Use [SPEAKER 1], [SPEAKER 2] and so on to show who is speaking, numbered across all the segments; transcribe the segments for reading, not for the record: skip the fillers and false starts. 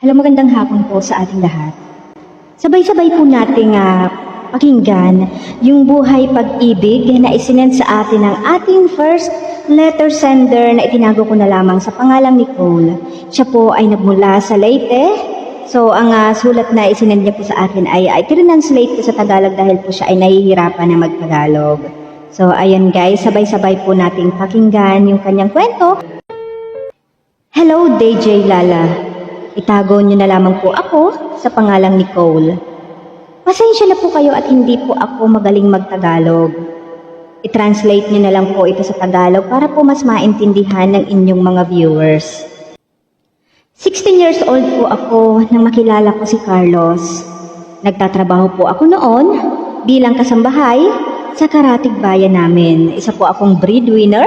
[SPEAKER 1] Hello, magandang hapon po sa ating lahat. Sabay-sabay po nating pakinggan yung buhay pag-ibig na isinend sa atin ng ating first letter sender na itinago ko na lamang sa pangalang Nicole. Siya po ay nagmula sa Leyte. So, ang sulat na isinend niya po sa akin ay tinranslate ko sa Tagalog dahil po siya ay nahihirapan na mag-Tagalog. So, ayan guys, sabay-sabay po nating pakinggan yung kanyang kwento. Hello, DJ Lala. Itago niyo na lamang po ako sa pangalang Nicole. Pasensya na po kayo at hindi po ako magaling mag-Tagalog. I-translate niyo na lang po ito sa Tagalog para po mas maintindihan ng inyong mga viewers. 16 years old po ako nang makilala ko si Carlos. Nagtatrabaho po ako noon bilang kasambahay sa karatig bayan namin. Isa po akong breadwinner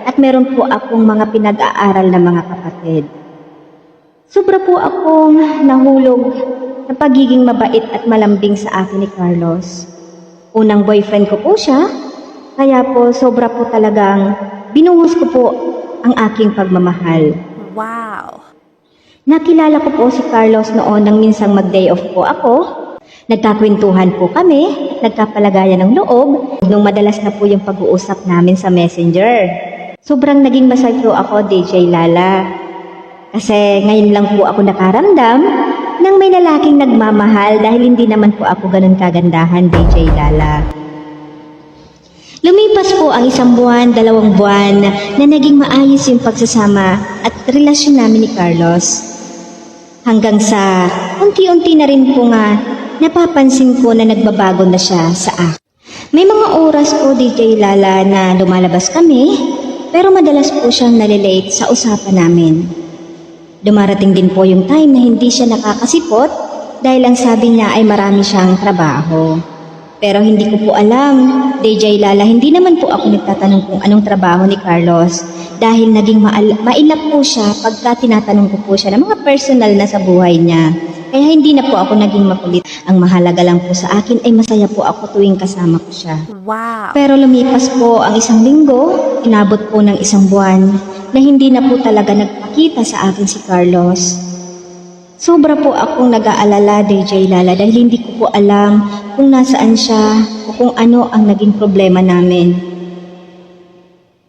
[SPEAKER 1] at meron po akong mga pinag-aaral na mga kapatid. Sobra po akong nahulog na pagiging mabait at malambing sa akin ni Carlos. Unang boyfriend ko po siya, kaya po sobra po talagang binuhos ko po ang aking pagmamahal.
[SPEAKER 2] Wow!
[SPEAKER 1] Nakilala ko po si Carlos noon nang minsang mag-day off po ako. Nagkakwentuhan po kami, nagkapalagayan ng loob, nung madalas na po yung pag-uusap namin sa Messenger. Sobrang naging masaya po ako, DJ Lala. Kasi ngayon lang po ako nakaramdam ng may lalaking nagmamahal dahil hindi naman po ako ganun kagandahan, DJ Lala. Lumipas po ang 1 buwan, 2 buwan na naging maayos yung pagsasama at relasyon namin ni Carlos. Hanggang sa unti-unti na rin po nga napapansin ko na nagbabago na siya sa akin. May mga oras po, DJ Lala, na lumalabas kami pero madalas po siyang nalilate sa usapan namin. Dumarating din po yung time na hindi siya nakakasipot dahil ang sabi niya ay marami siyang trabaho. Pero hindi ko po alam, DJ Lala, hindi naman po ako nagtatanong kung anong trabaho ni Carlos dahil naging mailap po siya pagka tinatanong ko po siya ng mga personal na sa buhay niya. Kaya hindi na po ako naging makulit. Ang mahalaga lang po sa akin ay masaya po ako tuwing kasama ko siya.
[SPEAKER 2] Wow!
[SPEAKER 1] Pero lumipas po ang 1 linggo, inabot po ng 1 buwan na hindi na po talaga nagpakita sa akin si Carlos. Sobra po akong nag-aalala, DJ Lala, dahil hindi ko po alam kung nasaan siya o kung ano ang naging problema namin.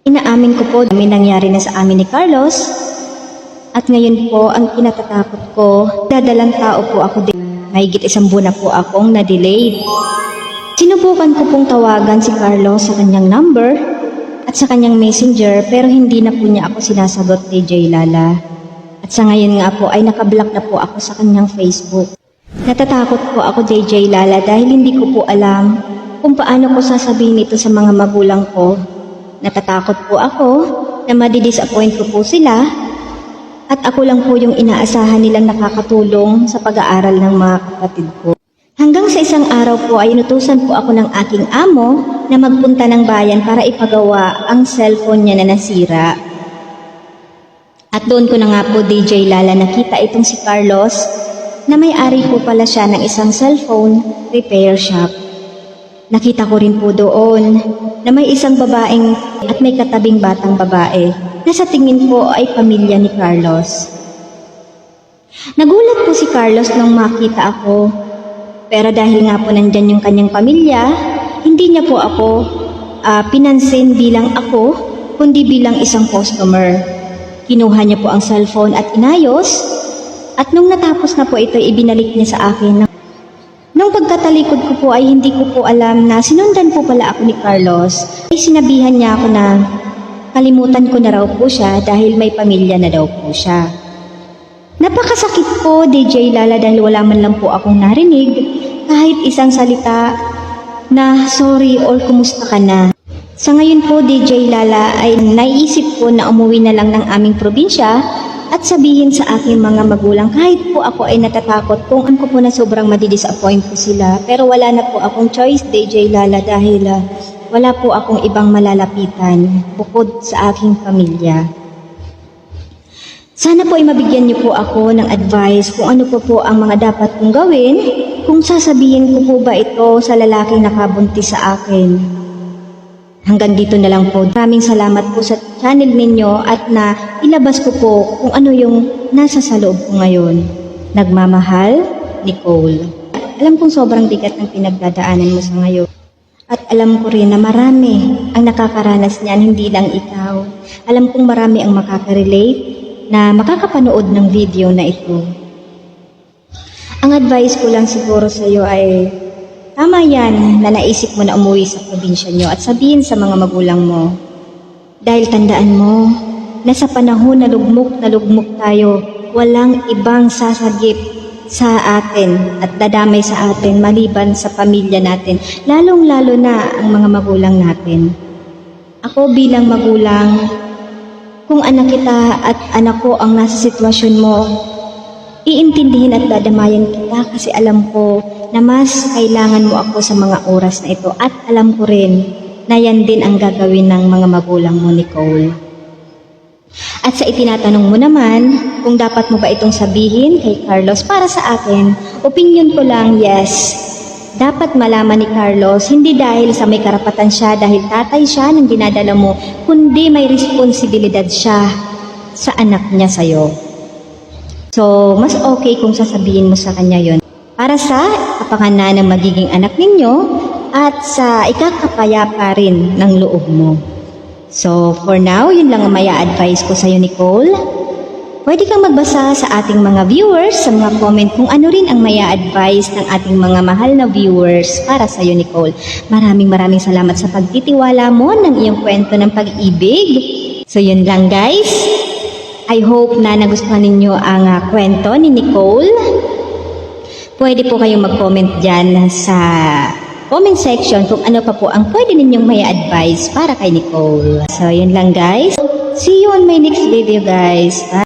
[SPEAKER 1] Inaamin ko po may nangyari na sa amin ni Carlos at ngayon po ang kinatatakot ko, dadalang tao po ako din. Mahigit 1 buwan na po akong na-delayed. Sinubukan ko pong tawagan si Carlos sa kanyang number at sa kanyang messenger pero hindi na po niya ako sinasagot, DJ Lala. At sa ngayon nga po ay nakablock na po ako sa kanyang Facebook. Natatakot po ako, DJ Lala, dahil hindi ko po alam kung paano ko sasabihin ito sa mga magulang ko. Natatakot po ako na madidisappoint ko po sila at ako lang po yung inaasahan nilang nakakatulong sa pag-aaral ng mga kapatid ko. Hanggang sa isang araw po ay inutusan po ako ng aking amo na magpunta ng bayan para ipagawa ang cellphone niya na nasira. At doon ko na nga po, DJ Lala, nakita itong si Carlos na may-ari po pala siya ng isang cellphone repair shop. Nakita ko rin po doon na may isang babaeng at may katabing batang babae na sa tingin po ay pamilya ni Carlos. Nagulat po si Carlos nang makita ako. Pero dahil nga po nandyan yung kanyang pamilya, hindi niya po ako pinansin bilang ako, kundi bilang isang customer. Kinuha niya po ang cellphone at inayos, at nung natapos na po ito, ibinalik niya sa akin. Nung pagkatalikod ko po ay hindi ko po alam na sinundan po pala ako ni Carlos. Ay sinabihan niya ako na kalimutan ko na raw po siya dahil may pamilya na daw po siya. Napakasakit po, DJ Lala, dahil wala man lang po akong narinig kahit isang salita na sorry or kumusta ka na. Sa ngayon po, DJ Lala, ay naisip ko na umuwi na lang ng aming probinsya at sabihin sa aking mga magulang kahit po ako ay natatakot kung ano po na sobrang madidisappoint ko sila. Pero wala na po akong choice, DJ Lala, dahil wala po akong ibang malalapitan bukod sa aking pamilya. Sana po ay mabigyan niyo po ako ng advice kung ano po ang mga dapat kong gawin kung sasabihin ko po ba ito sa lalaking nakabuntis sa akin. Hanggang dito na lang po. Maraming salamat po sa channel ninyo at na ilabas ko po kung ano yung nasa sa loob ko ngayon. Nagmamahal, Nicole. Alam kong sobrang bigat ng pinagdadaanan mo sa ngayon. At alam ko rin na marami ang nakakaranas niyan, hindi lang ikaw. Alam kong marami ang makaka-relate na makakapanood ng video na ito. Ang advice ko lang siguro sa iyo ay, tama yan na naisip mo na umuwi sa probinsya nyo at sabihin sa mga magulang mo. Dahil tandaan mo, na sa panahon na lugmok tayo, walang ibang sasagip sa atin at dadamay sa atin maliban sa pamilya natin, lalong-lalo na ang mga magulang natin. Ako bilang magulang, kung anak kita at anak ko ang nasa sitwasyon mo, iintindihin at dadamayan kita kasi alam ko na mas kailangan mo ako sa mga oras na ito at alam ko rin na yan din ang gagawin ng mga magulang mo, Nicole. At sa itinatanong mo naman, kung dapat mo ba itong sabihin kay Carlos, para sa akin, opinion ko lang, yes. Dapat malaman ni Carlos, hindi dahil sa may karapatan siya, dahil tatay siya ng dinadala mo, kundi may responsibilidad siya sa anak niya sa'yo. So, mas okay kung sasabihin mo sa kanya yon para sa kapakanan ng magiging anak ninyo at sa ikakapayapa rin ng loob mo. So, for now, yun lang ang maya advice ko sa'yo, Nicole. Pwede kang magbasa sa ating mga viewers, sa mga comment kung ano rin ang maya advice ng ating mga mahal na viewers para sa'yo, Nicole. Maraming salamat sa pagtitiwala mo ng iyong kwento ng pag-ibig. So, yun lang, guys. I hope na nagustuhan ninyo ang kwento ni Nicole. Pwede po kayong mag-comment dyan sa comment section kung ano pa po ang pwede ninyong may advice para kay Nicole. So, yun lang guys. See you on my next video guys. Bye!